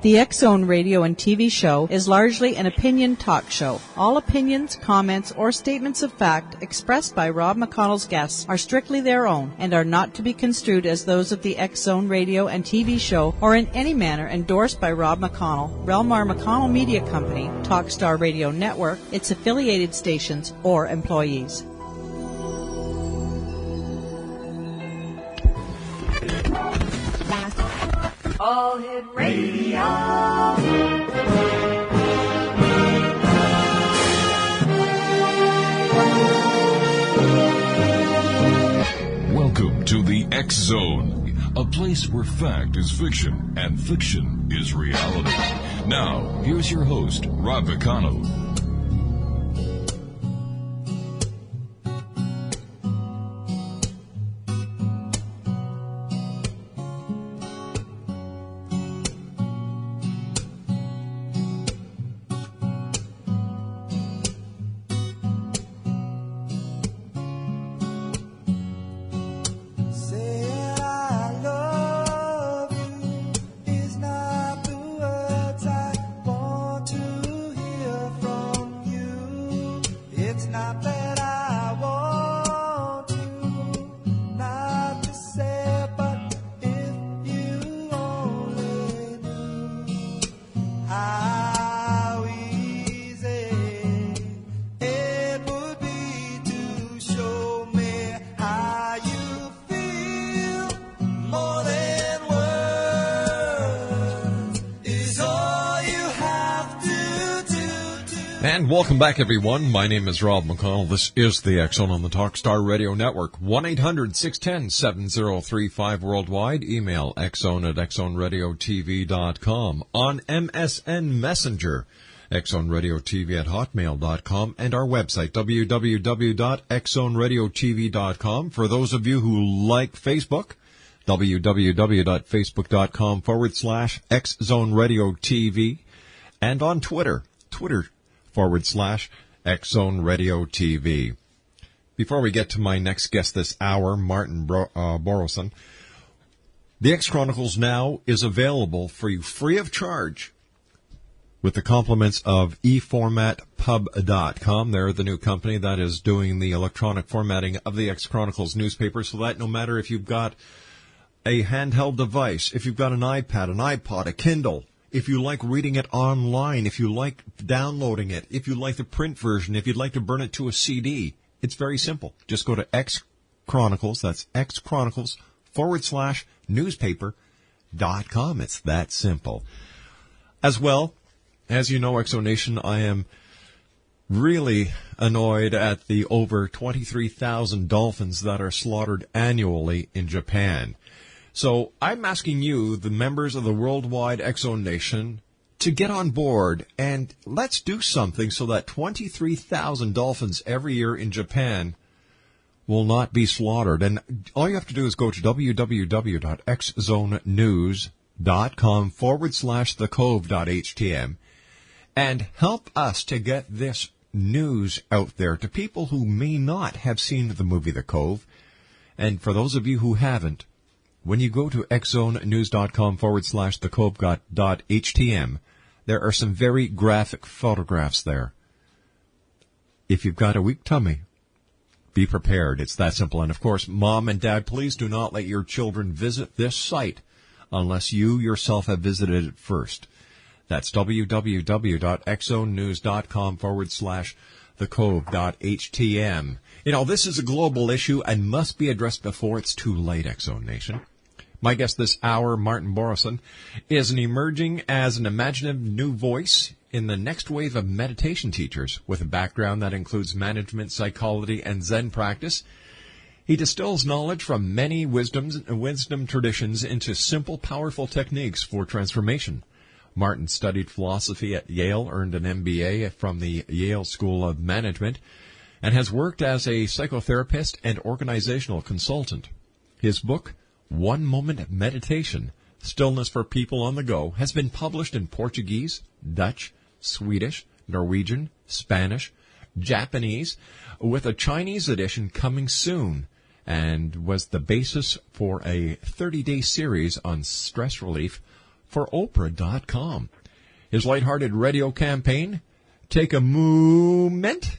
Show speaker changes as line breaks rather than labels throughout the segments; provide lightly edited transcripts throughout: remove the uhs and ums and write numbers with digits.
The X-Zone radio and TV show is largely an opinion talk show. All opinions, comments, or statements of fact expressed by Rob McConnell's guests are strictly their own and are not to be construed as those of the X-Zone radio and TV show or in any manner endorsed by Rob McConnell, Relmar McConnell Media Company, Talkstar Radio Network, its affiliated stations, or employees.
All Hit Radio.
Welcome to the X Zone, a place where fact is fiction and fiction is reality. Now, here's your host, Rob McConnell.
Welcome back, everyone. My name is Rob McConnell. This is the X-Zone on the Talkstar Radio Network. 1-800-610-7035 worldwide. Email xzone@xzoneradiotv.com. On MSN Messenger, xzoneradiotv@hotmail.com. And our website, www.xzoneradiotv.com. For those of you who like Facebook, www.facebook.com/xzoneradiotv. And on Twitter, /X-Zone Radio TV. Before we get to my next guest this hour, Martin Boroson, the X Chronicles now is available for you free of charge with the compliments of eformatpub.com. They're the new company that is doing the electronic formatting of the X Chronicles newspaper, so that no matter if you've got a handheld device, if you've got an iPad, an iPod, a Kindle, if you like reading it online, if you like downloading it, if you like the print version, if you'd like to burn it to a CD, it's very simple. Just go to X Chronicles, that's X Chronicles /newspaper.com. It's that simple. As well, as you know, Exonation, I am really annoyed at the over 23,000 dolphins that are slaughtered annually in Japan. So I'm asking you, the members of the worldwide X-Zone Nation, to get on board and let's do something so that 23,000 dolphins every year in Japan will not be slaughtered. And all you have to do is go to www.xzonenews.com /thecove.htm and help us to get this news out there to people who may not have seen the movie The Cove. And for those of you who haven't, when you go to xzonenews.com /thecove.htm, there are some very graphic photographs there. If you've got a weak tummy, be prepared. It's that simple. And of course, Mom and Dad, please do not let your children visit this site unless you yourself have visited it first. That's www.xzonenews.com /thecove.htm. You know, this is a global issue and must be addressed before it's too late, X-Zone Nation. My guest this hour, Martin Boroson, is emerging as an imaginative new voice in the next wave of meditation teachers with a background that includes management, psychology, and Zen practice. He distills knowledge from many wisdom traditions into simple, powerful techniques for transformation. Martin studied philosophy at Yale, earned an MBA from the Yale School of Management, and has worked as a psychotherapist and organizational consultant. His book, One Moment Meditation, Stillness for People on the Go, has been published in Portuguese, Dutch, Swedish, Norwegian, Spanish, Japanese, with a Chinese edition coming soon, and was the basis for a 30-day series on stress relief for Oprah.com. His lighthearted radio campaign, Take a Moment,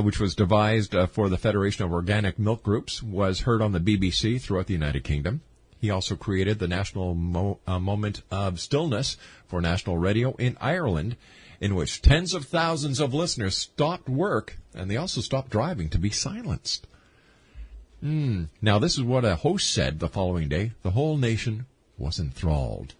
which was devised for the Federation of Organic Milk Groups, was heard on the BBC throughout the United Kingdom. He also created the National Moment of Stillness for national radio in Ireland, in which tens of thousands of listeners stopped work, and they also stopped driving to be silenced. Now, this is what a host said the following day. The whole nation was enthralled.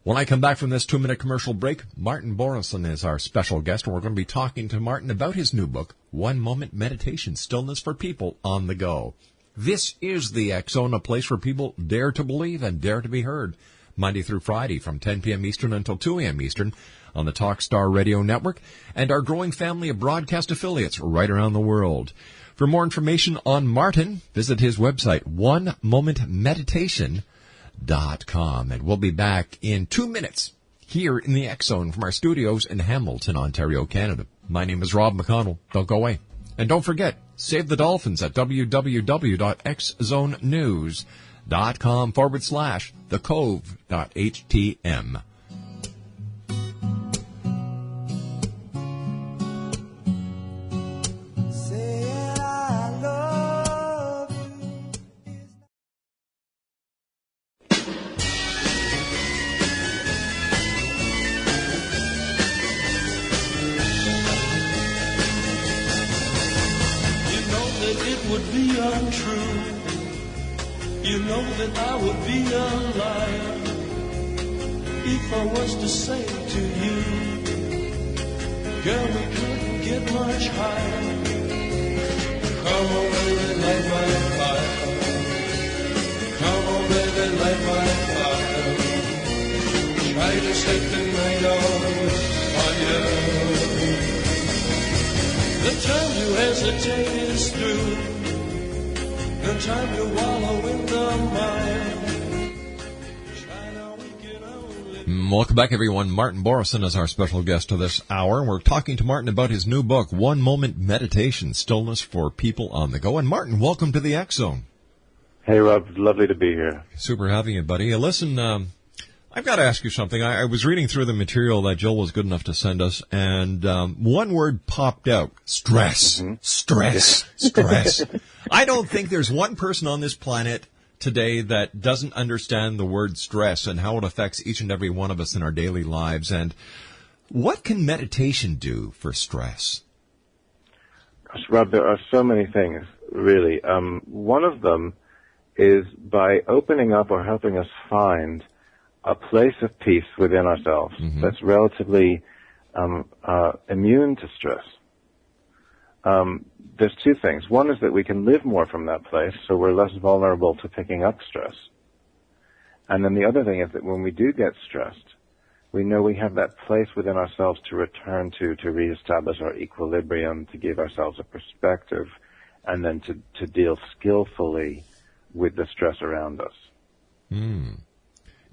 When I come back from this 2-minute commercial break, Martin Boroson is our special guest, and we're going to be talking to Martin about his new book, One Moment Meditation-Stillness for People on the Go. This is the X-Zone, a place where people dare to believe and dare to be heard, Monday through Friday from 10 p.m. Eastern until 2 a.m. Eastern on the Talkstar Radio Network and our growing family of broadcast affiliates right around the world. For more information on Martin, visit his website, onemomentmeditation.com. And we'll be back in 2 minutes here in the X-Zone from our studios in Hamilton, Ontario, Canada. My name is Rob McConnell. Don't go away. And don't forget, save the dolphins at www.xzonenews.com/thecove.htm.
That I would be a liar if I was to say to you, girl, we couldn't get much higher. Come on, baby, light my fire. Come on, baby, light my fire. Try to set the night on fire. The time to hesitate is through. No time to wallow in the mire.
Welcome back, everyone. Martin Boroson is our special guest to this hour. We're talking to Martin about his new book, One Moment Meditation, Stillness for People on the Go. And Martin, welcome to the X-Zone.
Hey, Rob. Lovely to be here.
Super having you, buddy. Listen, I've got to ask you something. I was reading through the material that Jill was good enough to send us, and one word popped out. Stress. Mm-hmm. Stress. Stress. I don't think there's one person on this planet today that doesn't understand the word stress and how it affects each and every one of us in our daily lives. And what can meditation do for stress?
Gosh, Rob, there are so many things, really. One of them is by opening up or helping us find a place of peace within ourselves that's relatively immune to stress. There's two things. One is that we can live more from that place, so we're less vulnerable to picking up stress. And then the other thing is that when we do get stressed, we know we have that place within ourselves to return to reestablish our equilibrium, to give ourselves a perspective, and then to deal skillfully with the stress around us.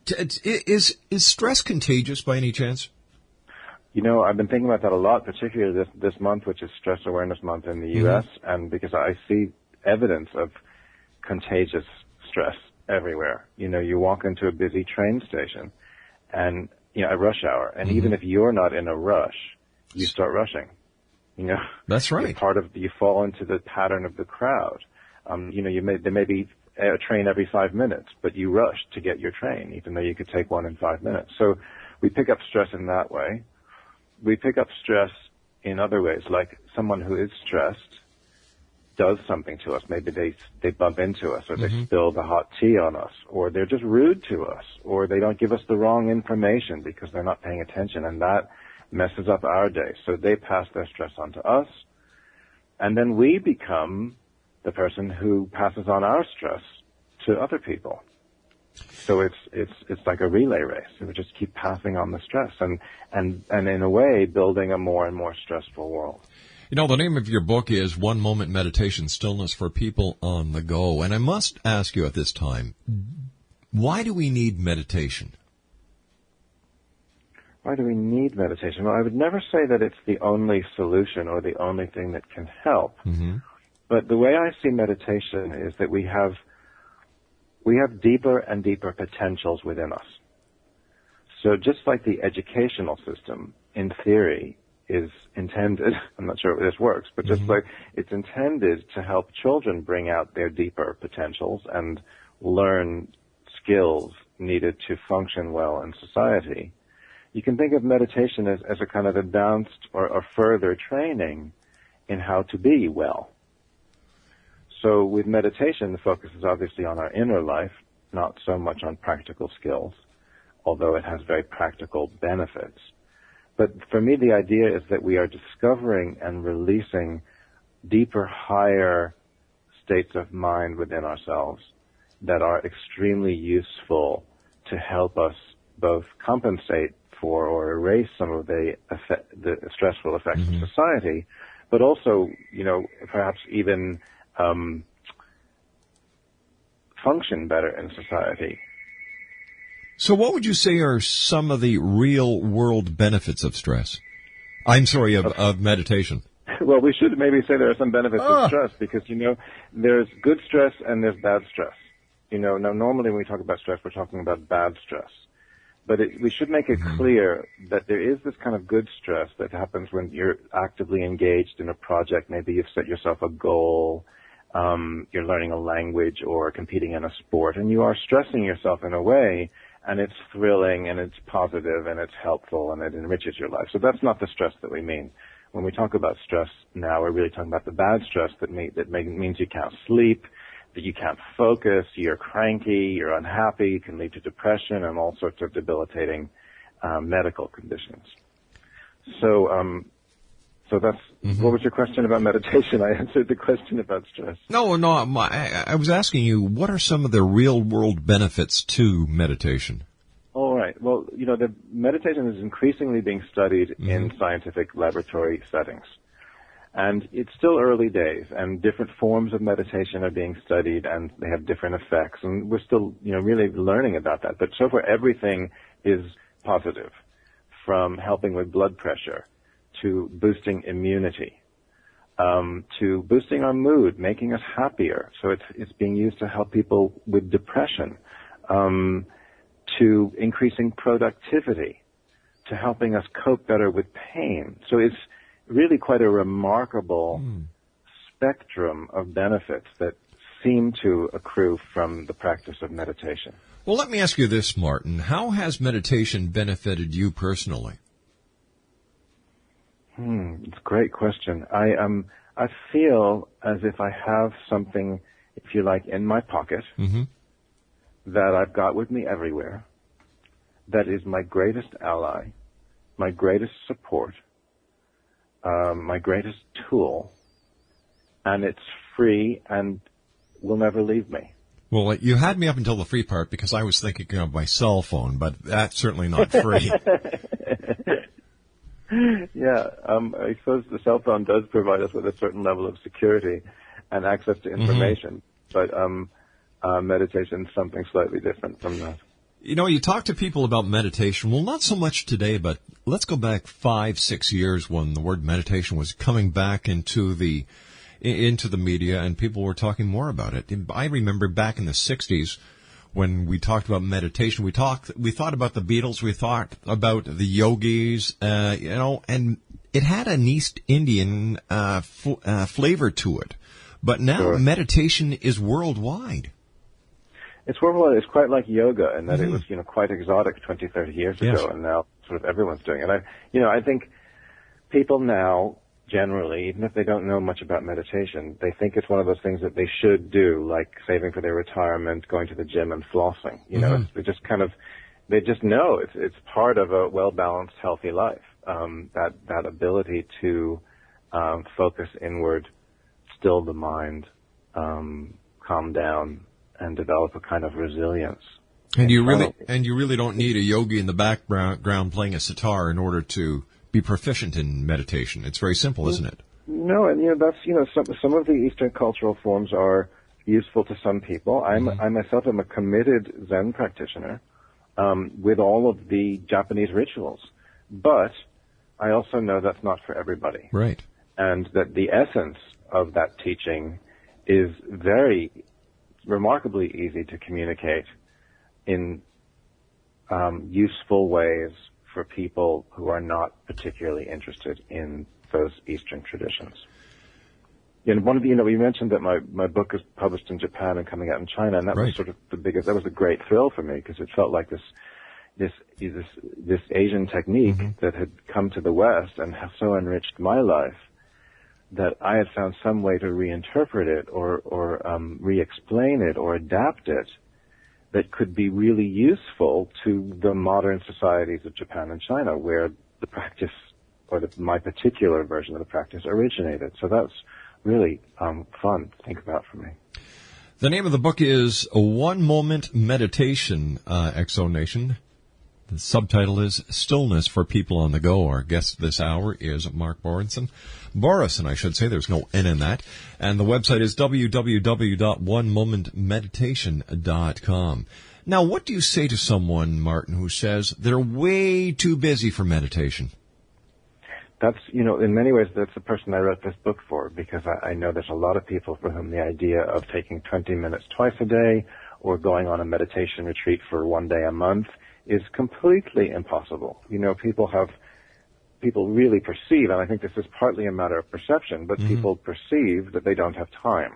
Is stress contagious by any chance?
You know, I've been thinking about that a lot, particularly this month, which is Stress Awareness Month in the U.S., and because I see evidence of contagious stress everywhere. You know, you walk into a busy train station, and, you know, at rush hour, and even if you're not in a rush, you start rushing. You know?
That's right.
You fall into the pattern of the crowd. You know, there may be a train every 5 minutes, but you rush to get your train, even though you could take one in 5 minutes. So we pick up stress in that way. We pick up stress in other ways, like someone who is stressed does something to us. Maybe they bump into us, or they spill the hot tea on us, or they're just rude to us, or they don't give us the wrong information because they're not paying attention, and that messes up our day. So they pass their stress on to us, and then we become the person who passes on our stress to other people. So it's like a relay race. We just keep passing on the stress and in a way building a more and more stressful world.
You know, the name of your book is One Moment Meditation, Stillness for People on the Go. And I must ask you at this time, why do we need meditation?
Why do we need meditation? Well, I would never say that it's the only solution or the only thing that can help. But the way I see meditation is that we have deeper and deeper potentials within us. So just like the educational system, in theory, is intended, I'm not sure if this works, but just like it's intended to help children bring out their deeper potentials and learn skills needed to function well in society, you can think of meditation as a kind of advanced or further training in how to be well. So with meditation, the focus is obviously on our inner life, not so much on practical skills, although it has very practical benefits. But for me, the idea is that we are discovering and releasing deeper, higher states of mind within ourselves that are extremely useful to help us both compensate for or erase some of the stressful effects of society, but also, perhaps even function better in society.
So what would you say are some of the real-world benefits of stress? I'm sorry, of meditation.
Well, we should maybe say there are some benefits of stress because, there's good stress and there's bad stress. Now normally when we talk about stress, we're talking about bad stress. But we should make it clear that there is this kind of good stress that happens when you're actively engaged in a project. Maybe you've set yourself a goal, you're learning a language or competing in a sport, and you are stressing yourself in a way, and it's thrilling, and it's positive, and it's helpful, and it enriches your life. So that's not the stress that we mean. When we talk about stress now, we're really talking about the bad stress that means you can't sleep, that you can't focus, you're cranky, you're unhappy, can lead to depression and all sorts of debilitating medical conditions. So that's, what was your question about meditation? I answered the question about stress.
No, I was asking you, what are some of the real-world benefits to meditation?
All right. Well, the meditation is increasingly being studied in scientific laboratory settings. And it's still early days, and different forms of meditation are being studied, and they have different effects, and we're still, really learning about that. But so far, everything is positive, from helping with blood pressure, to boosting immunity, to boosting our mood, making us happier. So it's being used to help people with depression, to increasing productivity, to helping us cope better with pain. So it's really quite a remarkable spectrum of benefits that seem to accrue from the practice of meditation.
Well, let me ask you this, Martin. How has meditation benefited you personally?
It's a great question. I feel as if I have something, if you like, in my pocket that I've got with me everywhere, that is my greatest ally, my greatest support, my greatest tool, and it's free and will never leave me.
Well, you had me up until the free part because I was thinking of my cell phone, but that's certainly not free.
Yeah, I suppose the cell phone does provide us with a certain level of security and access to information, but meditation is something slightly different from that.
You talk to people about meditation. Well, not so much today, but let's go back 5-6 years when the word meditation was coming back into the media and people were talking more about it. I remember back in the 60s when we talked about meditation, we thought about the Beatles, we thought about the yogis, and it had an East Indian flavor to it. But now meditation is worldwide.
It's worldwide. It's quite like yoga in that it was, quite exotic 20, 30 years ago, and now sort of everyone's doing it. I think people now, generally, even if they don't know much about meditation, they think it's one of those things that they should do, like saving for their retirement, going to the gym and flossing. They just know it's part of a well-balanced, healthy life. That ability to focus inward, still the mind, calm down, and develop a kind of resilience.
And you really don't need a yogi in the background playing a sitar in order to be proficient in meditation. It's very simple, isn't it?
No, and that's some of the Eastern cultural forms are useful to some people. I myself am a committed Zen practitioner with all of the Japanese rituals, but I also know that's not for everybody.
Right.
And that the essence of that teaching is very remarkably easy to communicate in useful ways for people who are not particularly interested in those Eastern traditions. And one of the, we mentioned that my book is published in Japan and coming out in China, and that was sort of that was a great thrill for me, because it felt like this Asian technique that had come to the West and has so enriched my life that I had found some way to reinterpret it or re-explain it or adapt it that could be really useful to the modern societies of Japan and China, where the practice, or my particular version of the practice, originated. So that's really fun to think about for me.
The name of the book is A One Moment Meditation, Exonation. The subtitle is Stillness for People on the Go. Our guest this hour is Mark Boroson. Boroson, I should say. There's no N in that. And the website is www.onemomentmeditation.com. Now, what do you say to someone, Martin, who says they're way too busy for meditation?
That's, in many ways, that's the person I wrote this book for, because I know there's a lot of people for whom the idea of taking 20 minutes twice a day or going on a meditation retreat for one day a month is completely impossible. People really perceive, and I think this is partly a matter of perception, but people perceive that they don't have time.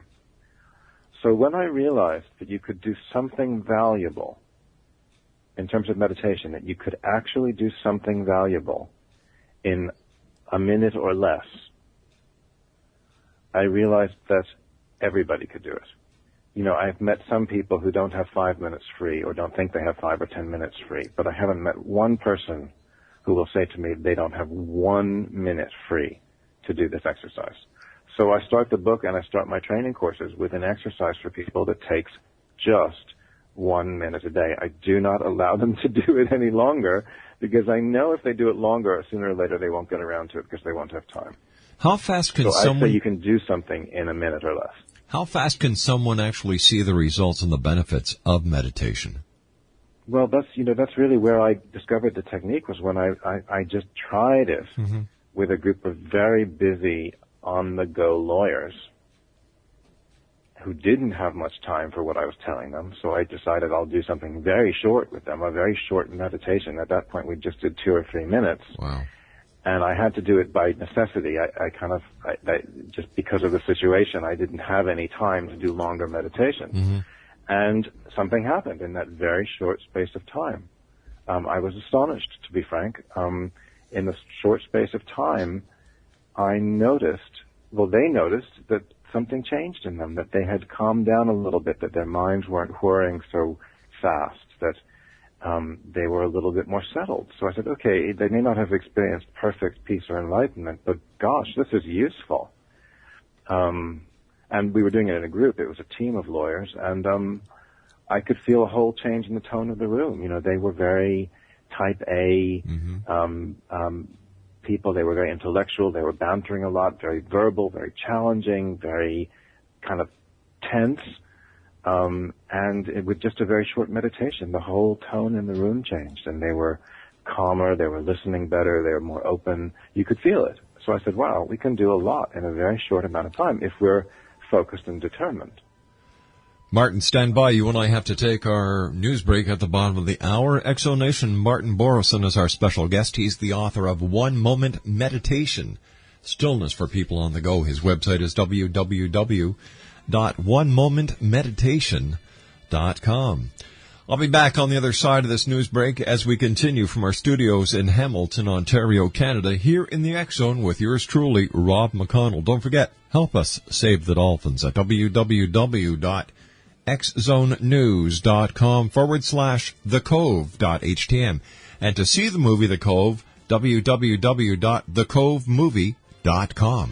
So when I realized that you could do something valuable in terms of meditation, that you could actually do something valuable in a minute or less, I realized that everybody could do it. I've met some people who don't have 5 minutes free or don't think they have 5 or 10 minutes free, but I haven't met one person who will say to me they don't have 1 minute free to do this exercise. So I start the book and I start my training courses with an exercise for people that takes just 1 minute a day. I do not allow them to do it any longer, because I know if they do it longer, sooner or later they won't get around to it because they won't have time.
How fast can
I say you can do something in a minute or less.
How fast can someone actually see the results and the benefits of meditation?
Well, that's really where I discovered the technique, was when I just tried it with a group of very busy, on-the-go lawyers who didn't have much time for what I was telling them. So I decided I'll do something very short with them, a very short meditation. At that point, we just did 2 or 3 minutes.
Wow.
And I had to do it by necessity. I just because of the situation, I didn't have any time to do longer meditation. And something happened in that very short space of time. I was astonished, to be frank. In the short space of time, they noticed that something changed in them, that they had calmed down a little bit, that their minds weren't whirring so fast, that they were a little bit more settled. So I said, okay, they may not have experienced perfect peace or enlightenment, but gosh, this is useful. And we were doing it in a group. It was a team of lawyers, and I could feel a whole change in the tone of the room. They were very type A people. They were very intellectual. They were bantering a lot, very verbal, very challenging, very kind of tense. And with just a very short meditation, the whole tone in the room changed, and they were calmer, they were listening better, they were more open. You could feel it. So I said, wow, we can do a lot in a very short amount of time if we're focused and determined.
Martin, stand by. You and I have to take our news break at the bottom of the hour. Exonation, Martin Boroson is our special guest. He's the author of One Moment Meditation, Stillness for People on the Go. His website is www.onemomentmeditation.com. I'll be back on the other side of this news break as we continue from our studios in Hamilton, Ontario, Canada, here in the X Zone with yours truly, Rob McConnell. Don't forget, help us save the dolphins at www.xzonenews.com/thecove.htm. And to see the movie The Cove, www.thecovemovie.com.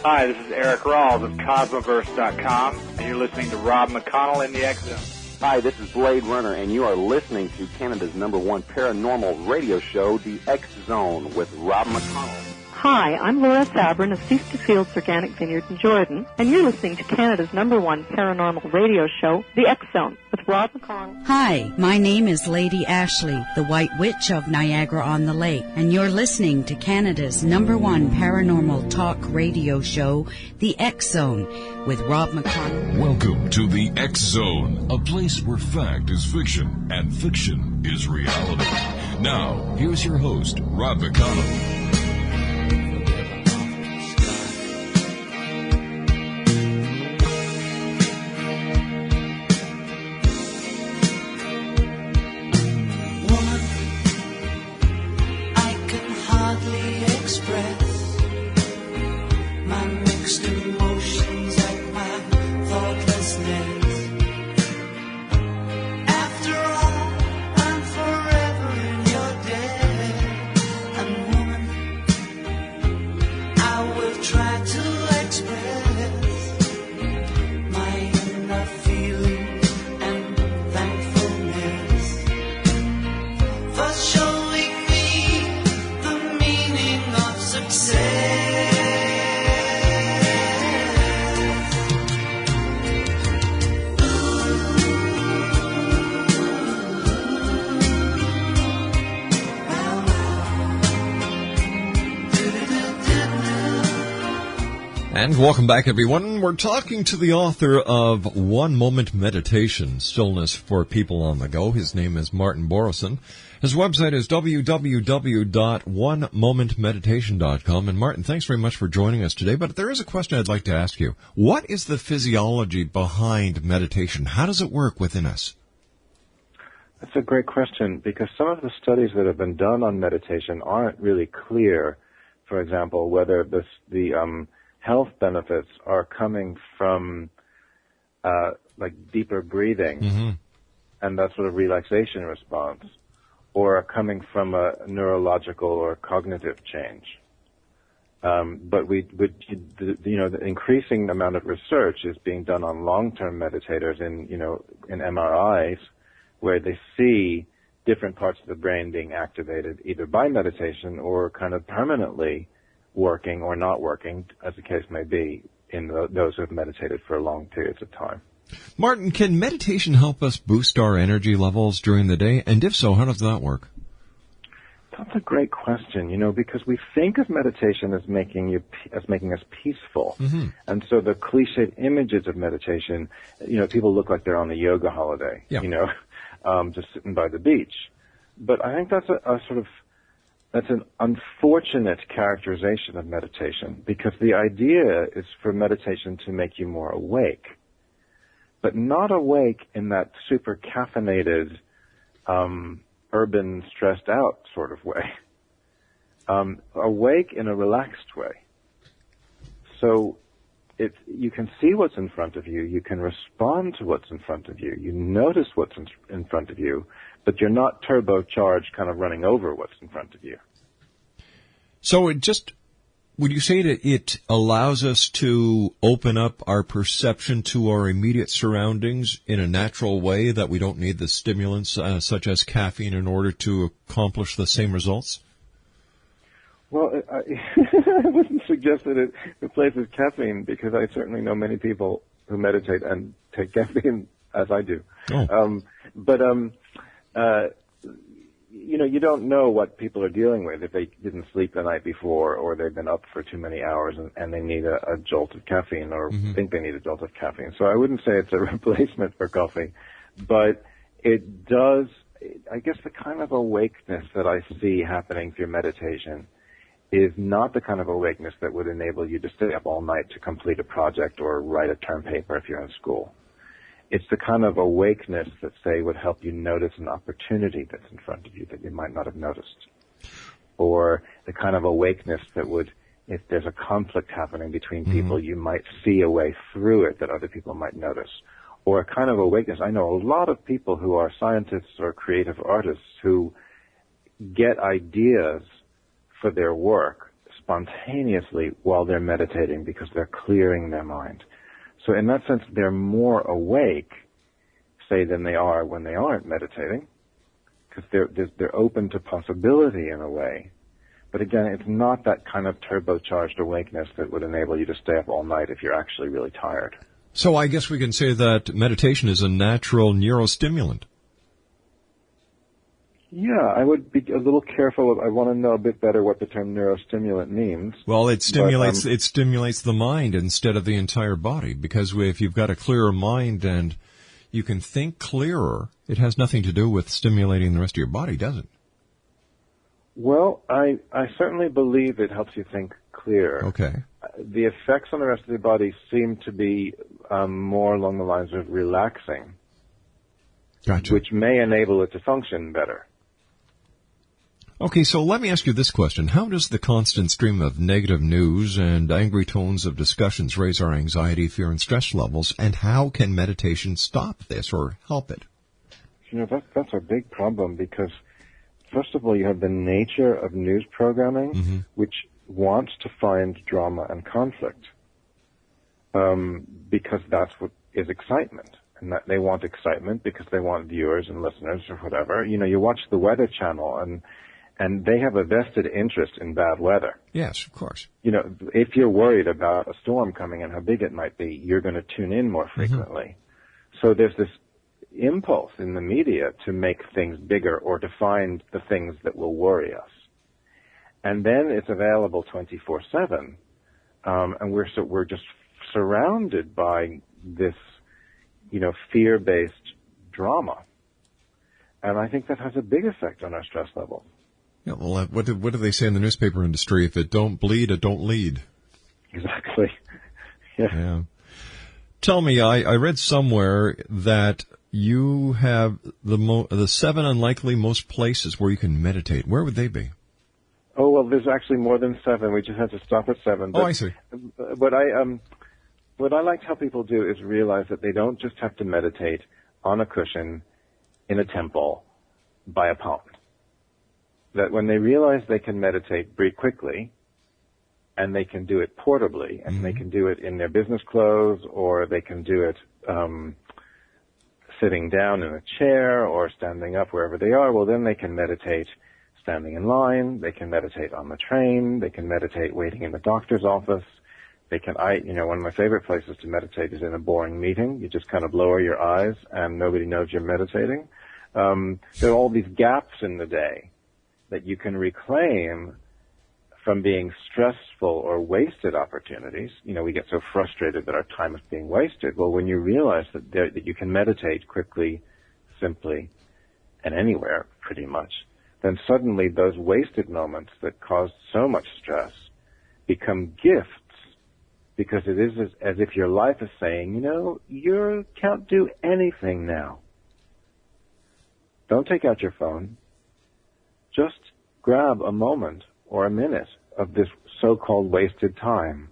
Hi, this is Eric Rawls of Cosmoverse.com, and you're listening to Rob McConnell in the X Zone.
Hi, this is Blade Runner, and you are listening to Canada's #1 paranormal radio show, The X Zone, with Rob McConnell.
Hi, I'm Laura Sabrin of Cease to Fields Organic Vineyard in Jordan, and you're listening to Canada's #1 paranormal radio show, The X Zone, with Rob McConnell.
Hi, my name is Lady Ashley, the White Witch of Niagara-on-the-Lake, and you're listening to Canada's #1 paranormal talk radio show, The X Zone, with Rob McConnell.
Welcome to The X Zone, a place where fact is fiction and fiction is reality. Now, here's your host, Rob McConnell.
And welcome back, everyone. We're talking to the author of One Moment Meditation, Stillness for People on the Go. His name is Martin Boroson. His website is www.onemomentmeditation.com. And Martin, thanks very much for joining us today. But there is a question I'd like to ask you. What is the physiology behind meditation? How does it work within us?
That's a great question, because some of the studies that have been done on meditation aren't really clear. For example, whether the health benefits are coming from like deeper breathing and that sort of relaxation response, or are coming from a neurological or cognitive change. But the increasing amount of research is being done on long-term meditators in MRIs, where they see different parts of the brain being activated either by meditation or kind of permanently working or not working, as the case may be, in those who have meditated for long periods of time.
Martin, can meditation help us boost our energy levels during the day? And if so, how does that work?
That's a great question, because we think of meditation as making us peaceful. And so the cliched images of meditation, people look like they're on a yoga holiday, just sitting by the beach. But I think that's that's an unfortunate characterization of meditation, because the idea is for meditation to make you more awake, but not awake in that super caffeinated, urban, stressed out sort of way. Awake in a relaxed way. So you can see what's in front of you, you can respond to what's in front of you, you notice what's in front of you, but you're not turbocharged kind of running over what's in front of you.
So would you say that it allows us to open up our perception to our immediate surroundings in a natural way, that we don't need the stimulants such as caffeine in order to accomplish the same results?
Well, I wouldn't suggest that it replaces caffeine, because I certainly know many people who meditate and take caffeine, as I do. You don't know what people are dealing with if they didn't sleep the night before, or they've been up for too many hours and they need a jolt of caffeine, or think they need a jolt of caffeine. So I wouldn't say it's a replacement for coffee, but it does, I guess the kind of awakeness that I see happening through meditation is not the kind of awakeness that would enable you to stay up all night to complete a project or write a term paper if you're in school. It's the kind of awakeness that, say, would help you notice an opportunity that's in front of you that you might not have noticed. Or the kind of awakeness that would, if there's a conflict happening between people, you might see a way through it that other people might notice. Or a kind of awakeness. I know a lot of people who are scientists or creative artists who get ideas for their work spontaneously while they're meditating, because they're clearing their mind. So in that sense, they're more awake, say, than they are when they aren't meditating, because they're open to possibility in a way But again, it's not that kind of turbocharged awakeness that would enable you to stay up all night if you're actually really tired.
So I guess we can say that meditation is a natural neurostimulant.
Yeah, I would be a little careful. I want to know a bit better what the term neurostimulant means.
Well, it stimulates the mind instead of the entire body, because if you've got a clearer mind and you can think clearer, it has nothing to do with stimulating the rest of your body, does it?
Well, I certainly believe it helps you think clear.
Okay.
The effects on the rest of the body seem to be more along the lines of relaxing,
gotcha,
which may enable it to function better.
Okay, so let me ask you this question. How does the constant stream of negative news and angry tones of discussions raise our anxiety, fear, and stress levels, and how can meditation stop this or help it?
You know, that's a big problem because, first of all, you have the nature of news programming, which wants to find drama and conflict, because that's what is excitement. And that they want excitement because they want viewers and listeners or whatever. You know, you watch the Weather Channel and they have a vested interest in bad weather.
Yes, of course.
You know, if you're worried about a storm coming and how big it might be, you're going to tune in more frequently. So there's this impulse in the media to make things bigger or to find the things that will worry us. And then it's available 24/7, and we're just surrounded by this, you know, fear-based drama. And I think that has a big effect on our stress levels.
Yeah, well, what do they say in the newspaper industry? If it don't bleed, it don't lead.
Exactly. Yeah.
Tell me, I read somewhere that you have the 7 unlikely most places where you can meditate. Where would they be?
Oh, well, there's actually more than 7. We just had to stop at 7. But,
I see.
What I like to help people do is realize that they don't just have to meditate on a cushion in a temple by a pond. That when they realize they can meditate very quickly, and they can do it portably, and they can do it in their business clothes, or they can do it sitting down in a chair or standing up wherever they are, well, then they can meditate standing in line, they can meditate on the train, they can meditate waiting in the doctor's office. They can, one of my favorite places to meditate is in a boring meeting. You just kind of lower your eyes and nobody knows you're meditating. There are all these gaps in the day that you can reclaim from being stressful or wasted opportunities. You know, we get so frustrated that our time is being wasted. Well, when you realize that you can meditate quickly, simply, and anywhere, pretty much, then suddenly those wasted moments that caused so much stress become gifts, because it is as if your life is saying, you know, you can't do anything now. Don't take out your phone. Just grab a moment or a minute of this so-called wasted time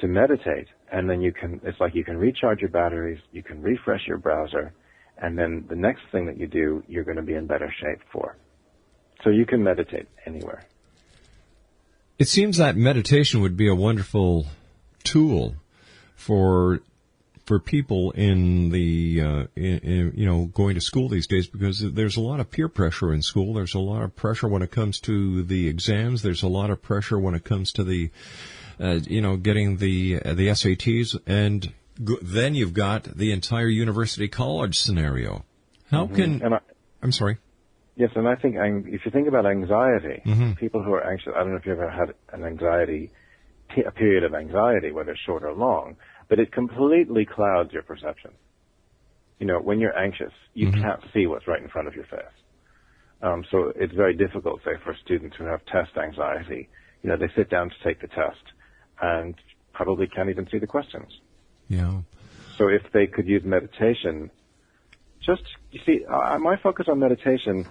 to meditate, and then it's like you can recharge your batteries, you can refresh your browser, and then the next thing that you do, you're going to be in better shape for. So you can meditate anywhere.
It seems that meditation would be a wonderful tool for people in the going to school these days, because there's a lot of peer pressure in school. There's a lot of pressure when it comes to the exams. There's a lot of pressure when it comes to the getting the SATs, and then you've got the entire university college scenario. How can I'm sorry.
Yes, and I think if you think about anxiety, people who are anxious, I don't know if you've ever had a period of anxiety, whether short or long, but it completely clouds your perception. You know, when you're anxious, you can't see what's right in front of your face. So it's very difficult, say, for students who have test anxiety. You know, they sit down to take the test and probably can't even see the questions.
Yeah.
So if they could use meditation, you see, my focus on meditation,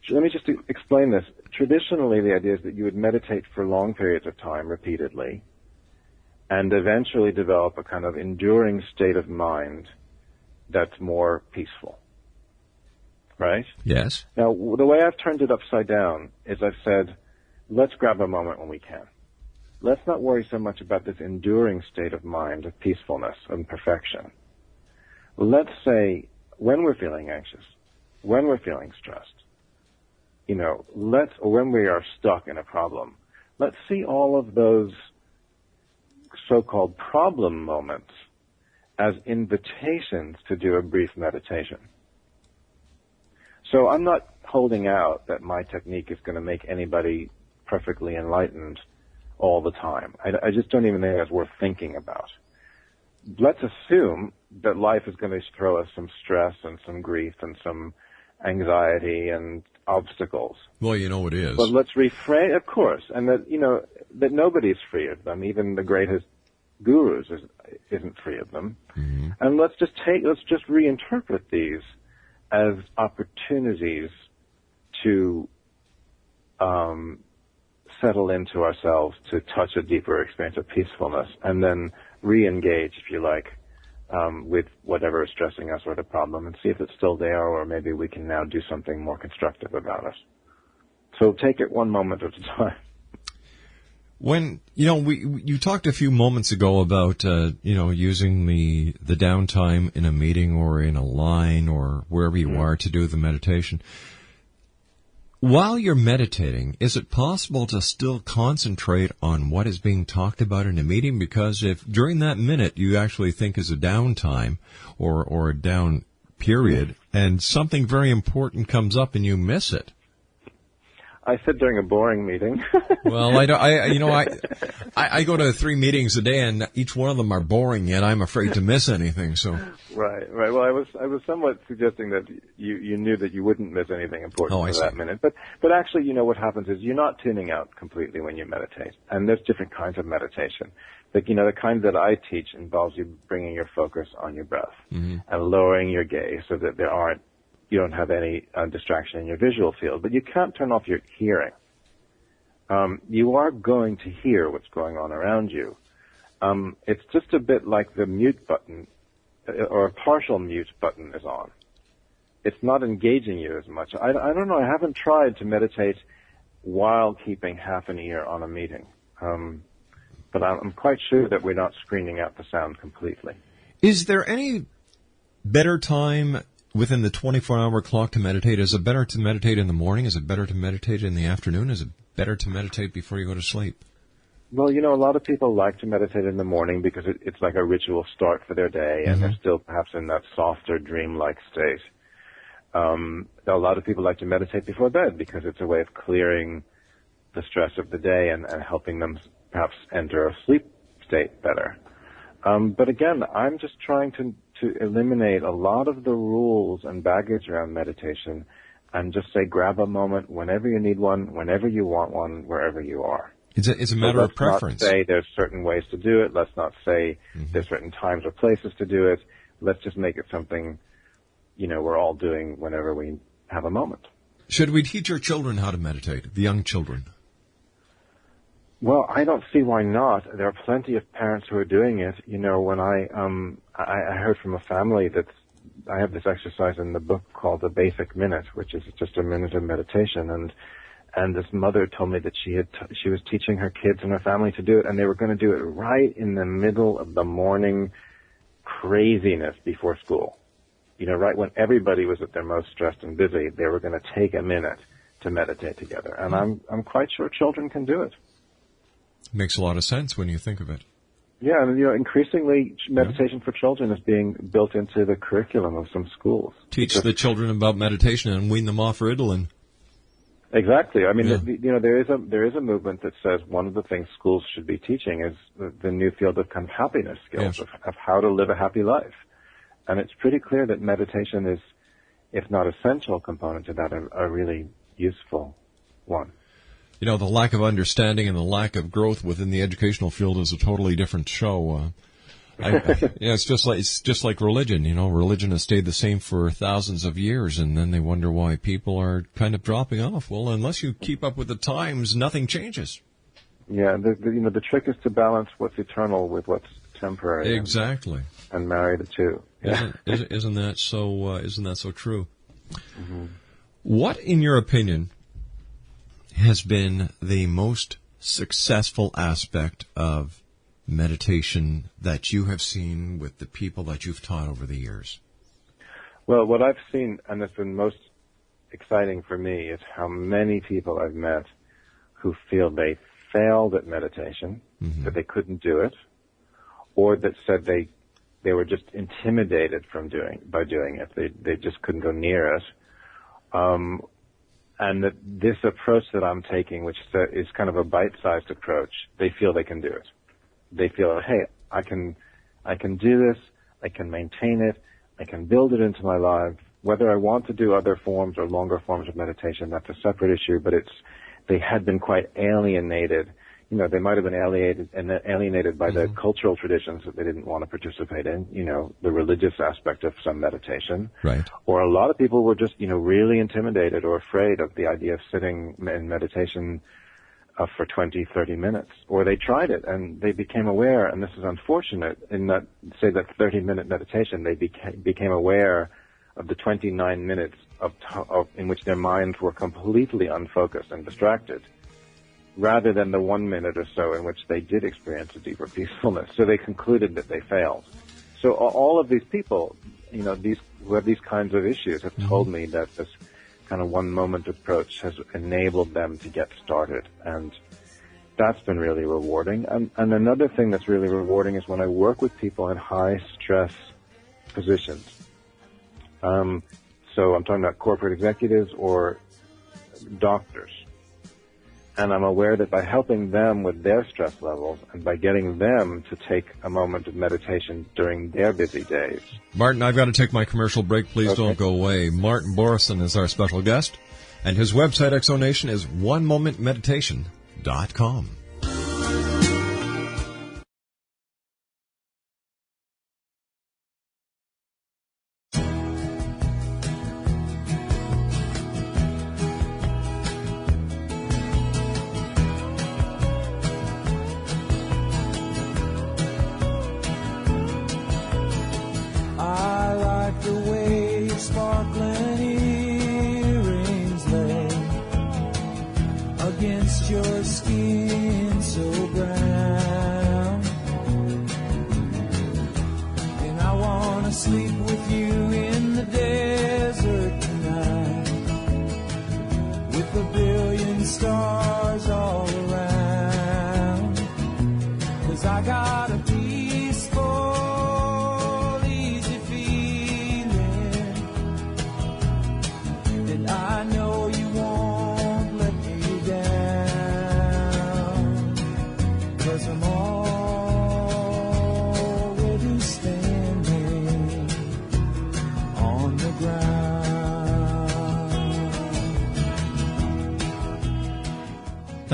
let me just explain this. Traditionally, the idea is that you would meditate for long periods of time repeatedly and eventually develop a kind of enduring state of mind that's more peaceful. Right?
Yes.
Now, the way I've turned it upside down is I've said, let's grab a moment when we can. Let's not worry so much about this enduring state of mind of peacefulness and perfection. Let's say, when we're feeling anxious, when we're feeling stressed, when we are stuck in a problem, let's see all of those so-called problem moments as invitations to do a brief meditation. So I'm not holding out that my technique is going to make anybody perfectly enlightened all the time. I just don't even think that's worth thinking about. Let's assume that life is going to throw us some stress and some grief and some anxiety and obstacles.
Well, it is.
But let's reframe, of course, and that nobody's free of them. Even the greatest gurus isn't free of them.
Mm-hmm.
And let's just reinterpret these as opportunities to settle into ourselves, to touch a deeper experience of peacefulness, and then re-engage, if you like, with whatever is stressing us or the problem, and see if it's still there, or maybe we can now do something more constructive about it. So take it one moment at a time.
When, you talked a few moments ago about, using the downtime in a meeting or in a line or wherever you are to do the meditation. While you're meditating, is it possible to still concentrate on what is being talked about in a meeting? Because if during that minute you actually think is a downtime or a down period and something very important comes up and you miss it.
I said during a boring meeting.
Well, I go to 3 meetings a day, and each one of them are boring. Yet I'm afraid to miss anything. So
right. Well, I was somewhat suggesting that you knew that you wouldn't miss anything important for that minute. But actually, what happens is you're not tuning out completely when you meditate, and there's different kinds of meditation. Like the kind that I teach involves you bringing your focus on your breath and lowering your gaze so that you don't have any distraction in your visual field, but you can't turn off your hearing. You are going to hear what's going on around you. It's just a bit like the mute button, or a partial mute button is on. It's not engaging you as much. I don't know, I haven't tried to meditate while keeping half an ear on a meeting. But I'm quite sure that we're not screening out the sound completely.
Is there any better time within the 24-hour clock to meditate? Is it better to meditate in the morning? Is it better to meditate in the afternoon? Is it better to meditate before you go to sleep?
Well, a lot of people like to meditate in the morning because it's like a ritual start for their day, and they're still perhaps in that softer, dreamlike state. A lot of people like to meditate before bed because it's a way of clearing the stress of the day and helping them perhaps enter a sleep state better. But again, I'm just trying to eliminate a lot of the rules and baggage around meditation and just say grab a moment whenever you need one, whenever you want one, wherever you are.
It's a matter of preference.
Let's not say there's certain ways to do it. Let's not say there's certain times or places to do it. Let's just make it something, we're all doing whenever we have a moment.
Should we teach our children how to meditate, the young children?
Well, I don't see why not. There are plenty of parents who are doing it. When I heard from a family that I have this exercise in the book called the Basic Minute, which is just a minute of meditation, and this mother told me that she was teaching her kids and her family to do it, and they were going to do it right in the middle of the morning craziness before school. Right when everybody was at their most stressed and busy, they were going to take a minute to meditate together, and I'm quite sure children can do it.
Makes a lot of sense when you think of it.
Yeah, and increasingly meditation for children is being built into the curriculum of some schools.
Teach the children about meditation and wean them off Ritalin.
Exactly. I mean, there is a movement that says one of the things schools should be teaching is the new field of kind of happiness skills, of how to live a happy life. And it's pretty clear that meditation is, if not essential component to that, a really useful one.
The lack of understanding and the lack of growth within the educational field is a totally different show. It's just like religion. Religion has stayed the same for thousands of years, and then they wonder why people are kind of dropping off. Well, unless you keep up with the times, nothing changes.
Yeah, the trick is to balance what's eternal with what's temporary.
Exactly.
And marry the two. Yeah.
Isn't that so? Isn't that so true? Mm-hmm. What, in your opinion, has been the most successful aspect of meditation that you have seen with the people that you've taught over the years?
Well, what I've seen and has been most exciting for me is how many people I've met who feel they failed at meditation, that they couldn't do it, or that said they were just intimidated by doing it. They just couldn't go near it. And that this approach that I'm taking, which is kind of a bite-sized approach, they feel they can do it. They feel, hey, I can do this, I can maintain it, I can build it into my life. Whether I want to do other forms or longer forms of meditation, that's a separate issue, but they had been quite alienated. You know, they might have been alienated by the cultural traditions that they didn't want to participate in, you know, the religious aspect of some meditation.
Right.
Or a lot of people were just, you know, really intimidated or afraid of the idea of sitting in meditation for 20, 30 minutes. Or they tried it and they became aware, and this is unfortunate, in that, say, that 30-minute meditation, they became aware of the 29 minutes in which their minds were completely unfocused and distracted, rather than the 1 minute or so in which they did experience a deeper peacefulness. So they concluded that they failed. So all of these people, you know, who have these kinds of issues have told me that this kind of one-moment approach has enabled them to get started. And that's been really rewarding. And another thing that's really rewarding is when I work with people in high-stress positions. So I'm talking about corporate executives or doctors. And I'm aware that by helping them with their stress levels and by getting them to take a moment of meditation during their busy days.
Martin, I've got to take my commercial break. Please don't go away. Martin Boroson is our special guest, and his website, Exonation, is onemomentmeditation.com.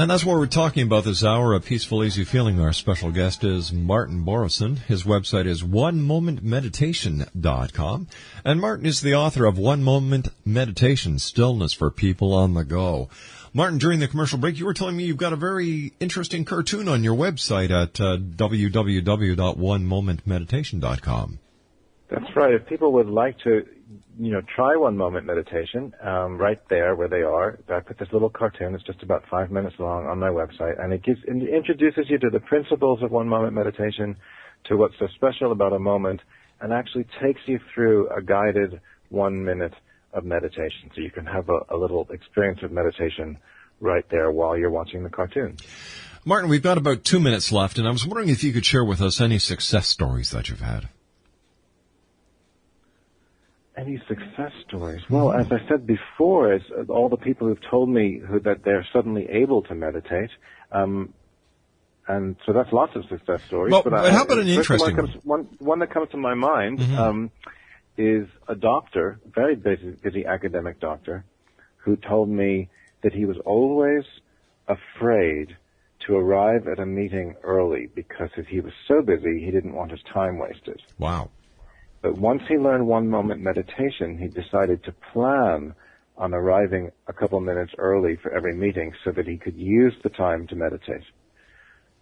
And that's what we're talking about this hour, a peaceful, easy feeling. Our special guest is Martin Boroson. His website is onemomentmeditation.com. And Martin is the author of One Moment Meditation-Stillness for People on the Go. Martin, during the commercial break, you were telling me you've got a very interesting cartoon on your website at www.onemomentmeditation.com.
That's right. If people would like to, you know, try one moment meditation, right there where they are, I put this little cartoon. It's just about 5 minutes long on my website, and it introduces you to the principles of one moment meditation, to what's so special about a moment, and actually takes you through a guided 1 minute of meditation. So you can have a little experience of meditation right there while you're watching the cartoon.
Martin, we've got about 2 minutes left, and I was wondering if you could share with us any success stories that you've had.
Any success stories? Well, as I said before, it's all the people who've told me that they're suddenly able to meditate, and so that's lots of success stories.
Well, but how about an interesting
one that comes to my mind is a doctor, very busy academic doctor, who told me that he was always afraid to arrive at a meeting early because if he was so busy, he didn't want his time wasted.
Wow.
But once he learned one moment meditation, he decided to plan on arriving a couple minutes early for every meeting so that he could use the time to meditate.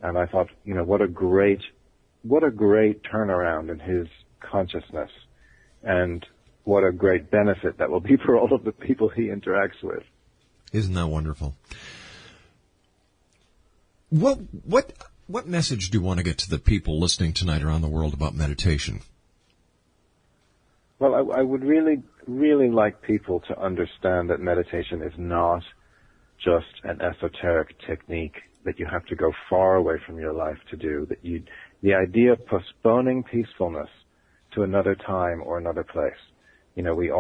And I thought, you know, what a great turnaround in his consciousness, and what a great benefit that will be for all of the people he interacts with.
Isn't that wonderful? What message do you want to get to the people listening tonight around the world about meditation?
Well, I would really, really like people to understand that meditation is not just an esoteric technique that you have to go far away from your life to do. The idea of postponing peacefulness to another time or another place. You know, we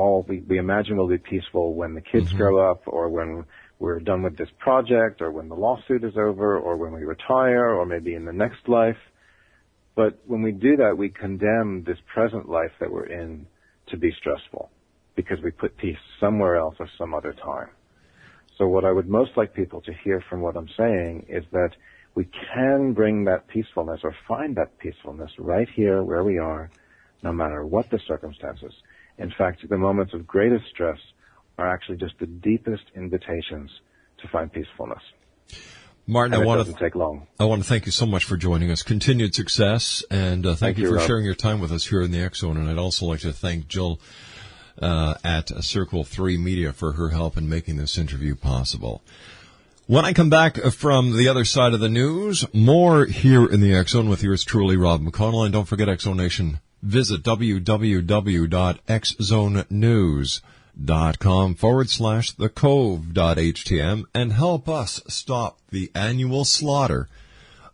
imagine we'll be peaceful when the kids grow up, or when we're done with this project, or when the lawsuit is over, or when we retire, or maybe in the next life. But when we do that, we condemn this present life that we're in to be stressful, because we put peace somewhere else or some other time. So what I would most like people to hear from what I'm saying is that we can bring that peacefulness, or find that peacefulness, right here where we are, no matter what the circumstances. In fact, the moments of greatest stress are actually just the deepest invitations to find peacefulness.
Martin,
and
I want
to take long.
I want to thank you so much for joining us. Continued success, and thank you for
Rob.
sharing your time with us here in the X Zone. And I'd also like to thank Jill at Circle 3 Media for her help in making this interview possible. When I come back from the other side of the news, more here in the X Zone with yours truly, Rob McConnell. And don't forget, X Zone Nation, visit www.xzonenews.com/thecove.htm and help us stop the annual slaughter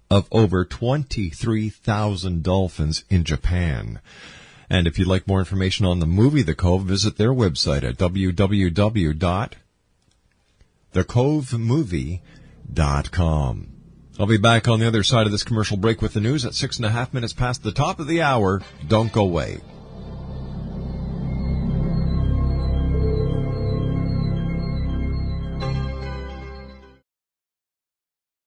of over 23,000 dolphins in Japan. And if you'd like more information on the movie The Cove, visit their website at www.thecovemovie.com. I'll be back on the other side of this commercial break with the news at 6.5 minutes past the top of the hour. Don't go away.